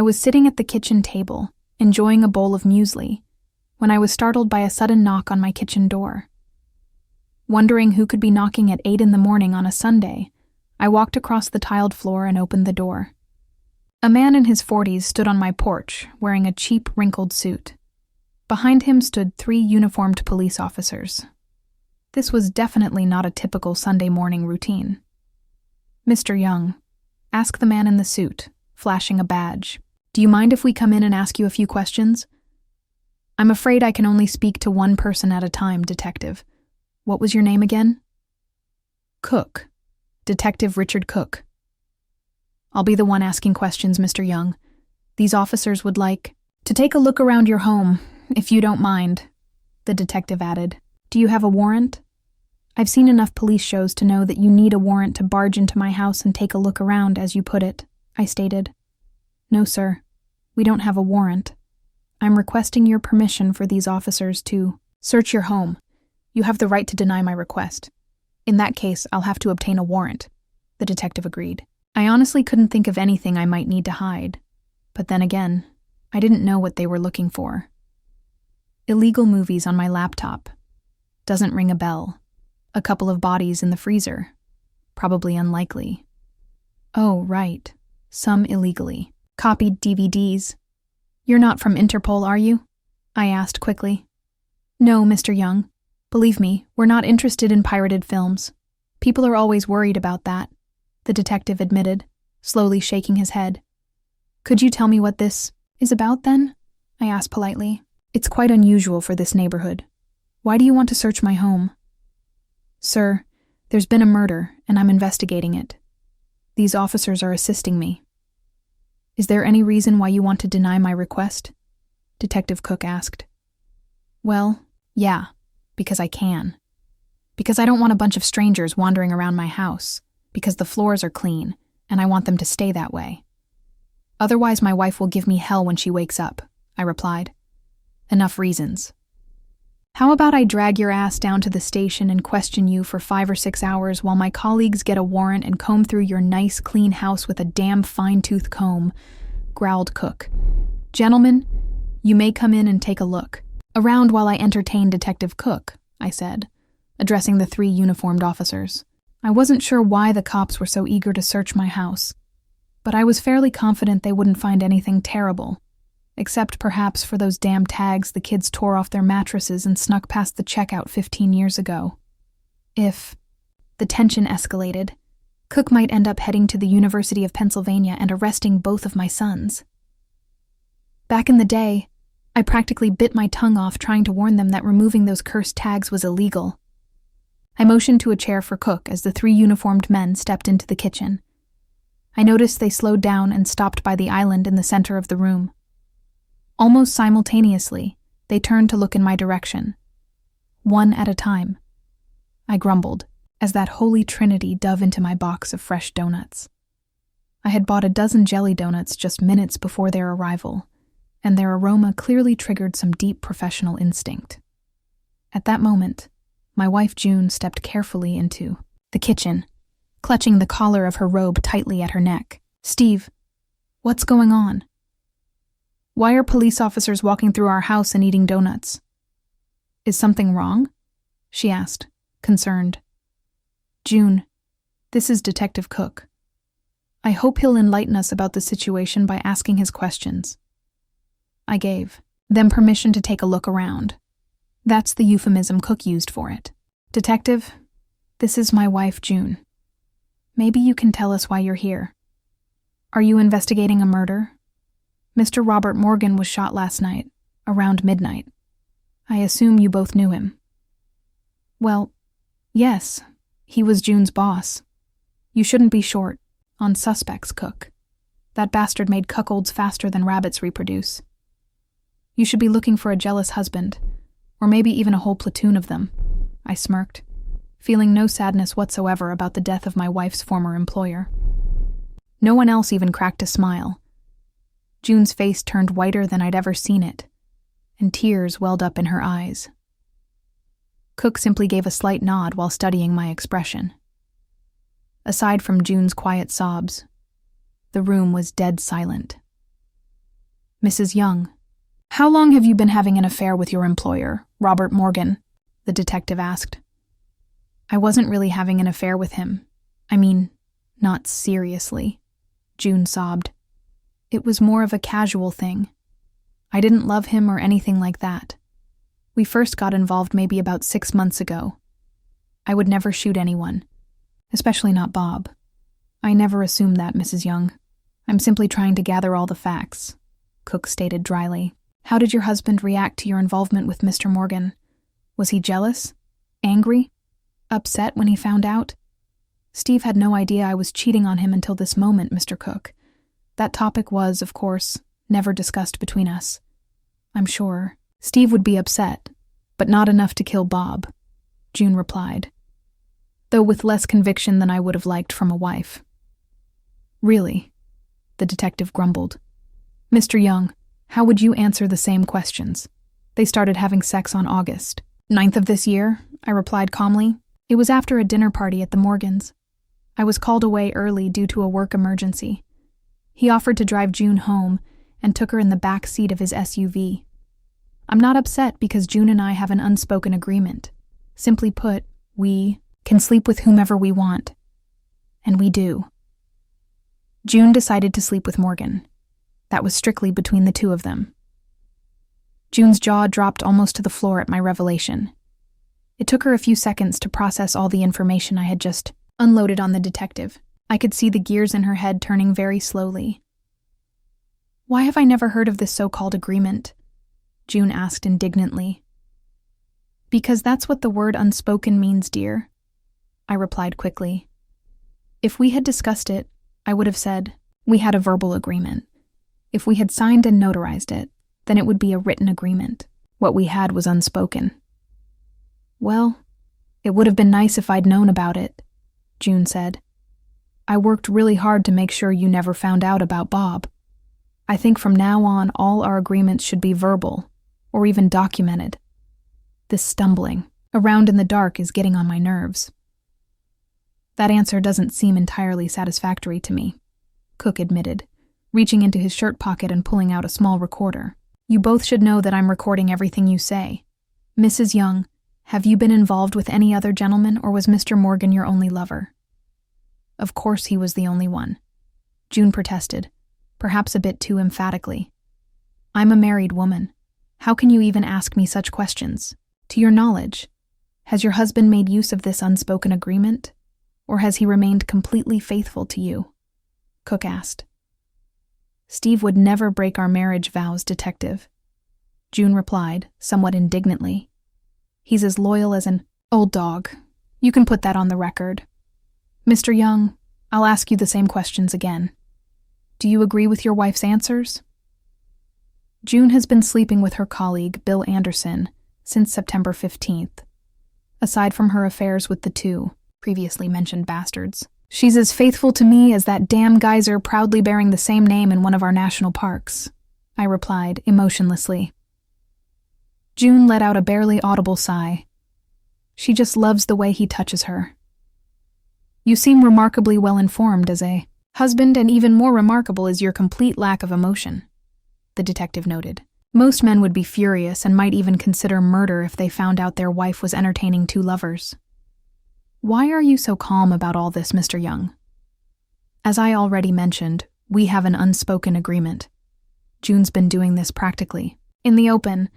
was sitting at the kitchen table, enjoying a bowl of muesli, when I was startled by a sudden knock on my kitchen door. Wondering who could be knocking at 8 a.m. on a Sunday, I walked across the tiled floor and opened the door. A man in his 40s stood on my porch, wearing a cheap, wrinkled suit. Behind him stood 3 uniformed police officers. This was definitely not a typical Sunday morning routine. "Mr. Young," asked the man in the suit, flashing a badge. "Do you mind if we come in and ask you a few questions?" "I'm afraid I can only speak to one person at a time, Detective. What was your name again?" "Cook. Detective Richard Cook." "I'll be the one asking questions, Mr. Young. These officers would like to take a look around your home, if you don't mind," the detective added. "Do you have a warrant?" "I've seen enough police shows to know that you need a warrant to barge into my house and take a look around, as you put it," I stated. "No, sir. We don't have a warrant. I'm requesting your permission for these officers to search your home. You have the right to deny my request. In that case, I'll have to obtain a warrant," the detective agreed. I honestly couldn't think of anything I might need to hide. But then again, I didn't know what they were looking for. Illegal movies on my laptop. Doesn't ring a bell. A couple of bodies in the freezer. Probably unlikely. Oh, right. Some illegally. Copied DVDs. "You're not from Interpol, are you?" I asked quickly. "No, Mr. Young. Believe me, we're not interested in pirated films. People are always worried about that," the detective admitted, slowly shaking his head. "Could you tell me what this is about, then?" I asked politely. "It's quite unusual for this neighborhood. Why do you want to search my home?" "Sir, there's been a murder, and I'm investigating it. These officers are assisting me." "Is there any reason why you want to deny my request?" Detective Cook asked. "Well, yeah, because I can. Because I don't want a bunch of strangers wandering around my house, because the floors are clean, and I want them to stay that way. Otherwise, my wife will give me hell when she wakes up," I replied. "Enough reasons. How about I drag your ass down to the station and question you for 5 or 6 hours while my colleagues get a warrant and comb through your nice, clean house with a damn fine-tooth comb," growled Cook. "Gentlemen, you may come in and take a look around while I entertain Detective Cook," I said, addressing the 3 uniformed officers. I wasn't sure why the cops were so eager to search my house, but I was fairly confident they wouldn't find anything terrible, except perhaps for those damn tags the kids tore off their mattresses and snuck past the checkout 15 years ago. If the tension escalated, Cook might end up heading to the University of Pennsylvania and arresting both of my sons. Back in the day, I practically bit my tongue off trying to warn them that removing those cursed tags was illegal. I motioned to a chair for Cook as the 3 uniformed men stepped into the kitchen. I noticed they slowed down and stopped by the island in the center of the room. Almost simultaneously, they turned to look in my direction. One at a time. I grumbled, as that holy trinity dove into my box of fresh donuts. I had bought a dozen jelly donuts just minutes before their arrival, and their aroma clearly triggered some deep professional instinct. At that moment, my wife June stepped carefully into the kitchen, clutching the collar of her robe tightly at her neck. "Steve, what's going on? Why are police officers walking through our house and eating donuts? Is something wrong?" she asked, concerned. "June, this is Detective Cook. I hope he'll enlighten us about the situation by asking his questions." I gave them permission to take a look around. That's the euphemism Cook used for it. "Detective, this is my wife, June. Maybe you can tell us why you're here. Are you investigating a murder? Mr. Robert Morgan was shot last night, around midnight. I assume you both knew him." "Well, yes, he was June's boss. You shouldn't be short on suspects, Cook. That bastard made cuckolds faster than rabbits reproduce. You should be looking for a jealous husband, or maybe even a whole platoon of them," I smirked, feeling no sadness whatsoever about the death of my wife's former employer. No one else even cracked a smile. June's face turned whiter than I'd ever seen it, and tears welled up in her eyes. Cook simply gave a slight nod while studying my expression. Aside from June's quiet sobs, the room was dead silent. Mrs. Young, how long have you been having an affair with your employer, Robert Morgan? The detective asked. I wasn't really having an affair with him. I mean, not seriously, June sobbed. It was more of a casual thing. I didn't love him or anything like that. We first got involved maybe about 6 months ago. I would never shoot anyone, especially not Bob. I never assumed that, Mrs. Young. I'm simply trying to gather all the facts, Cook stated dryly. How did your husband react to your involvement with Mr. Morgan? Was he jealous? Angry? Upset when he found out? Steve had no idea I was cheating on him until this moment, Mr. Cook. That topic was, of course, never discussed between us. I'm sure Steve would be upset, but not enough to kill Bob, June replied, though with less conviction than I would have liked from a wife. Really? The detective grumbled. Mr. Young, how would you answer the same questions? They started having sex on August 9th of this year, I replied calmly. It was after a dinner party at the Morgans. I was called away early due to a work emergency. He offered to drive June home and took her in the back seat of his SUV. I'm not upset because June and I have an unspoken agreement. Simply put, we can sleep with whomever we want. And we do. June decided to sleep with Morgan. That was strictly between the two of them. June's jaw dropped almost to the floor at my revelation. It took her a few seconds to process all the information I had just unloaded on the detective. I could see the gears in her head turning very slowly. Why have I never heard of this so-called agreement? June asked indignantly. Because that's what the word unspoken means, dear, I replied quickly. If we had discussed it, I would have said, we had a verbal agreement. If we had signed and notarized it, then it would be a written agreement. What we had was unspoken. Well, it would have been nice if I'd known about it, June said. I worked really hard to make sure you never found out about Bob. I think from now on all our agreements should be verbal, or even documented. This stumbling around in the dark is getting on my nerves. That answer doesn't seem entirely satisfactory to me, Cook admitted, reaching into his shirt pocket and pulling out a small recorder. You both should know that I'm recording everything you say. Mrs. Young, have you been involved with any other gentleman, or was Mr. Morgan your only lover? Of course he was the only one, June protested, perhaps a bit too emphatically. I'm a married woman. How can you even ask me such questions? To your knowledge, has your husband made use of this unspoken agreement, or has he remained completely faithful to you? Cook asked. Steve would never break our marriage vows, detective, June replied, somewhat indignantly. He's as loyal as an old dog. You can put that on the record. Mr. Young, I'll ask you the same questions again. Do you agree with your wife's answers? June has been sleeping with her colleague, Bill Anderson, since September 15th. Aside from her affairs with the two previously mentioned bastards, she's as faithful to me as that damn geyser proudly bearing the same name in one of our national parks, I replied emotionlessly. June let out a barely audible sigh. She just loves the way he touches her. You seem remarkably well informed as a husband, and even more remarkable is your complete lack of emotion, the detective noted. Most men would be furious and might even consider murder if they found out their wife was entertaining two lovers. Why are you so calm about all this, Mr. Young? As I already mentioned, we have an unspoken agreement. June's been doing this practically in the open,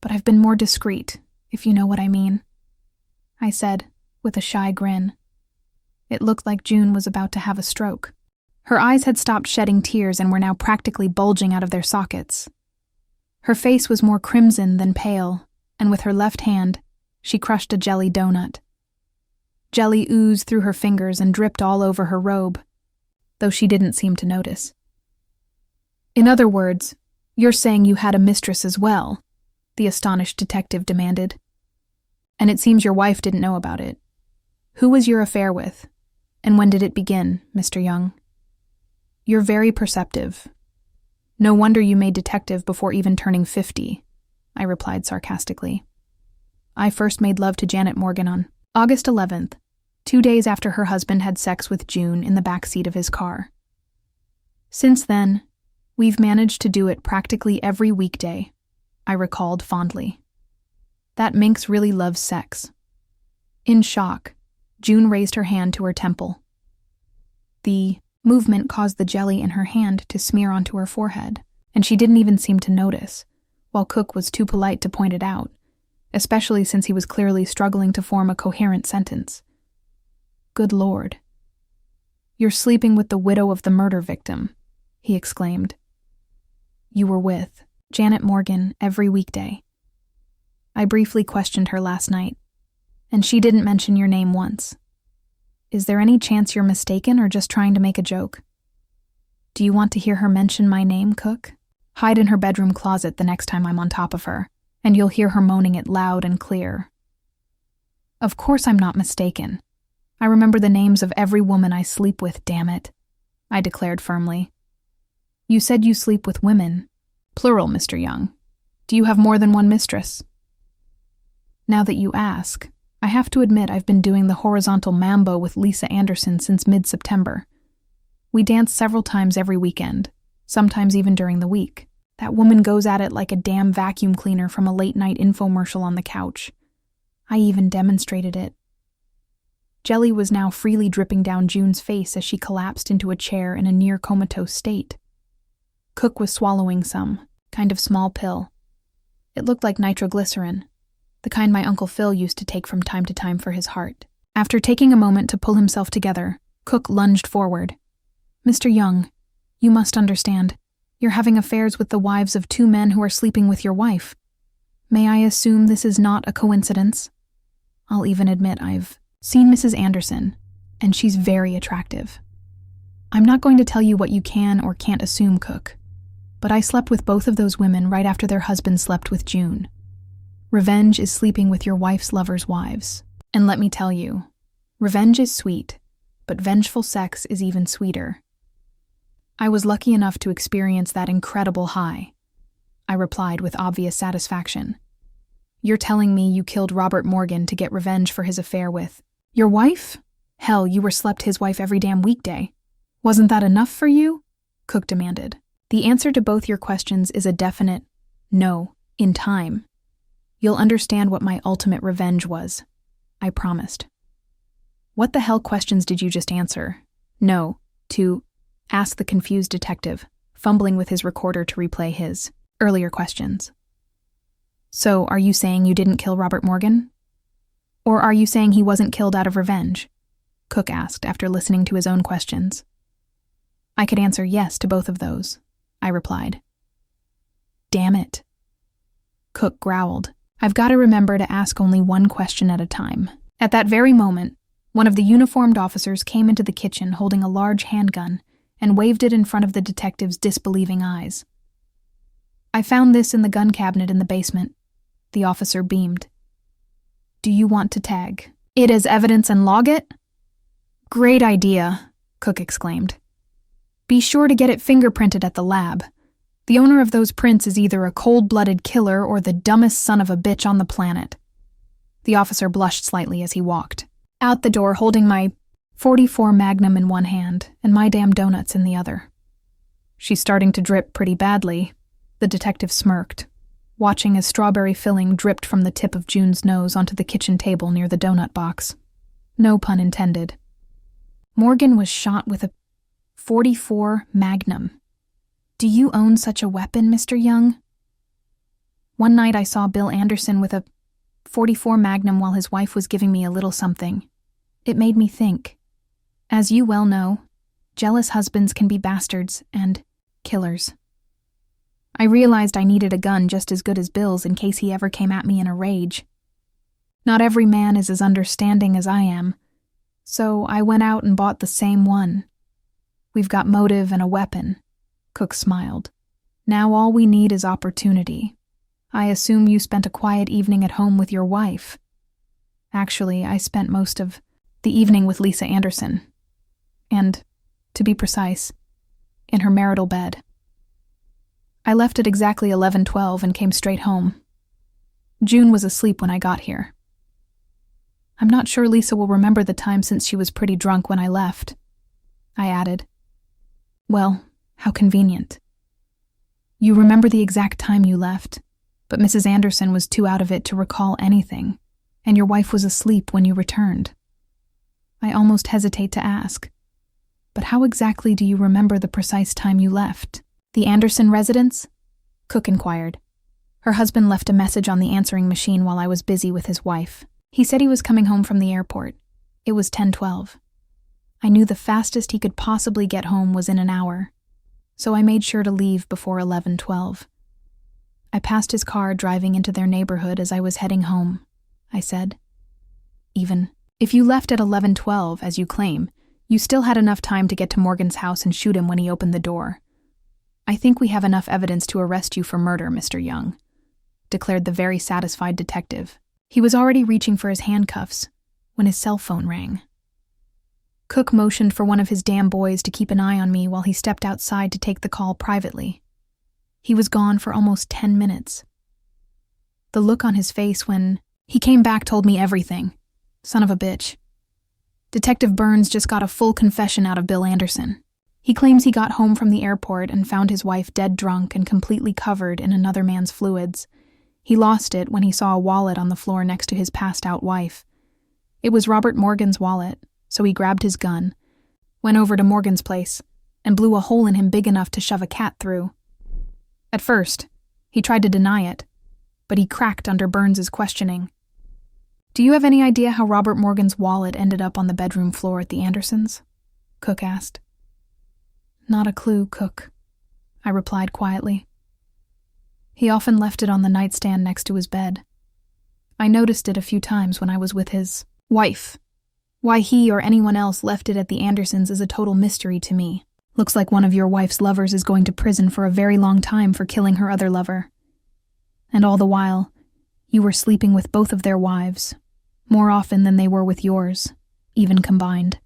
but I've been more discreet, if you know what I mean, I said, with a shy grin. It looked like June was about to have a stroke. Her eyes had stopped shedding tears and were now practically bulging out of their sockets. Her face was more crimson than pale, and with her left hand, she crushed a jelly donut. Jelly oozed through her fingers and dripped all over her robe, though she didn't seem to notice. In other words, you're saying you had a mistress as well, the astonished detective demanded. And it seems your wife didn't know about it. Who was your affair with? And when did it begin, Mr. Young? You're very perceptive. No wonder you made detective before even turning 50, I replied sarcastically. I first made love to Janet Morgan on August 11th, 2 days after her husband had sex with June in the back seat of his car. Since then, We've managed to do it practically every weekday, I recalled fondly. That minx really loves sex. In shock, June raised her hand to her temple. The movement caused the jelly in her hand to smear onto her forehead, and she didn't even seem to notice, while Cook was too polite to point it out, especially since he was clearly struggling to form a coherent sentence. Good Lord. You're sleeping with the widow of the murder victim, he exclaimed. You were with Janet Morgan every weekday. I briefly questioned her last night, and she didn't mention your name once. Is there any chance you're mistaken or just trying to make a joke? Do you want to hear her mention my name, Cook? Hide in her bedroom closet the next time I'm on top of her, and you'll hear her moaning it loud and clear. Of course I'm not mistaken. I remember the names of every woman I sleep with, damn it, I declared firmly. You said you sleep with women. Plural, Mr. Young. Do you have more than one mistress? Now that you ask, I have to admit I've been doing the horizontal mambo with Lisa Anderson since mid-September. We dance several times every weekend, sometimes even during the week. That woman goes at it like a damn vacuum cleaner from a late-night infomercial on the couch. I even demonstrated it. Jelly was now freely dripping down June's face as she collapsed into a chair in a near-comatose state. Cook was swallowing some kind of small pill. It looked like nitroglycerin, the kind my Uncle Phil used to take from time to time for his heart. After taking a moment to pull himself together, Cook lunged forward. Mr. Young, you must understand. You're having affairs with the wives of 2 men who are sleeping with your wife. May I assume this is not a coincidence? I'll even admit I've seen Mrs. Anderson, and she's very attractive. I'm not going to tell you what you can or can't assume, Cook, but I slept with both of those women right after their husbands slept with June. Revenge is sleeping with your wife's lovers' wives. And let me tell you, revenge is sweet, but vengeful sex is even sweeter. I was lucky enough to experience that incredible high, I replied with obvious satisfaction. You're telling me you killed Robert Morgan to get revenge for his affair with your wife? Hell, you were slept his wife every damn weekday. Wasn't that enough for you? Cook demanded. The answer to both your questions is a definite no, in time. You'll understand what my ultimate revenge was. I promised. What the hell questions did you just answer? No, to ask the confused detective, fumbling with his recorder to replay his earlier questions. So, are you saying you didn't kill Robert Morgan? Or are you saying he wasn't killed out of revenge? Cook asked after listening to his own questions. I could answer yes to both of those, I replied. Damn it. Cook growled. I've got to remember to ask only one question at a time. At that very moment, one of the uniformed officers came into the kitchen holding a large handgun and waved it in front of the detective's disbelieving eyes. I found this in the gun cabinet in the basement. The officer beamed. Do you want to tag it as evidence and log it? Great idea, Cook exclaimed. Be sure to get it fingerprinted at the lab. The owner of those prints is either a cold-blooded killer or the dumbest son of a bitch on the planet. The officer blushed slightly as he walked out the door holding my .44 Magnum in one hand and my damn donuts in the other. She's starting to drip pretty badly, the detective smirked, watching as strawberry filling dripped from the tip of June's nose onto the kitchen table near the donut box. No pun intended. Morgan was shot with a .44 Magnum. Do you own such a weapon, Mr. Young? One night I saw Bill Anderson with a .44 Magnum while his wife was giving me a little something. It made me think. As you well know, jealous husbands can be bastards and killers. I realized I needed a gun just as good as Bill's in case he ever came at me in a rage. Not every man is as understanding as I am, so I went out and bought the same one. We've got motive and a weapon. Cook smiled. Now all we need is opportunity. I assume you spent a quiet evening at home with your wife. Actually, I spent most of the evening with Lisa Anderson. And, to be precise, in her marital bed. I left at exactly 11:12 and came straight home. June was asleep when I got here. I'm not sure Lisa will remember the time since she was pretty drunk when I left. I added. Well, how convenient. You remember the exact time you left, but Mrs. Anderson was too out of it to recall anything, and your wife was asleep when you returned. I almost hesitate to ask, but how exactly do you remember the precise time you left? The Anderson residence? Cook inquired. Her husband left a message on the answering machine while I was busy with his wife. He said he was coming home from the airport. It was 10:12. I knew the fastest he could possibly get home was in an hour, so I made sure to leave before 11:12. I passed his car driving into their neighborhood as I was heading home, I said. Even if you left at 11:12, as you claim, you still had enough time to get to Morgan's house and shoot him when he opened the door. I think we have enough evidence to arrest you for murder, Mr. Young, declared the very satisfied detective. He was already reaching for his handcuffs when his cell phone rang. Cook motioned for one of his damn boys to keep an eye on me while he stepped outside to take the call privately. He was gone for almost 10 minutes. The look on his face when he came back told me everything. Son of a bitch. Detective Burns just got a full confession out of Bill Anderson. He claims he got home from the airport and found his wife dead drunk and completely covered in another man's fluids. He lost it when he saw a wallet on the floor next to his passed-out wife. It was Robert Morgan's wallet, so he grabbed his gun, went over to Morgan's place, and blew a hole in him big enough to shove a cat through. At first, he tried to deny it, but he cracked under Burns's questioning. Do you have any idea how Robert Morgan's wallet ended up on the bedroom floor at the Andersons? Cook asked. Not a clue, Cook, I replied quietly. He often left it on the nightstand next to his bed. I noticed it a few times when I was with his wife. Why he or anyone else left it at the Andersons is a total mystery to me. Looks like one of your wife's lovers is going to prison for a very long time for killing her other lover. And all the while, you were sleeping with both of their wives, more often than they were with yours, even combined.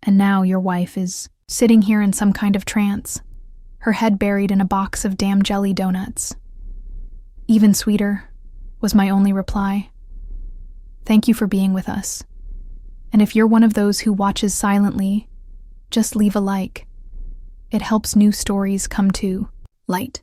And now your wife is sitting here in some kind of trance, her head buried in a box of damn jelly donuts. Even sweeter, was my only reply. Thank you for being with us. And if you're one of those who watches silently, just leave a like. It helps new stories come to light.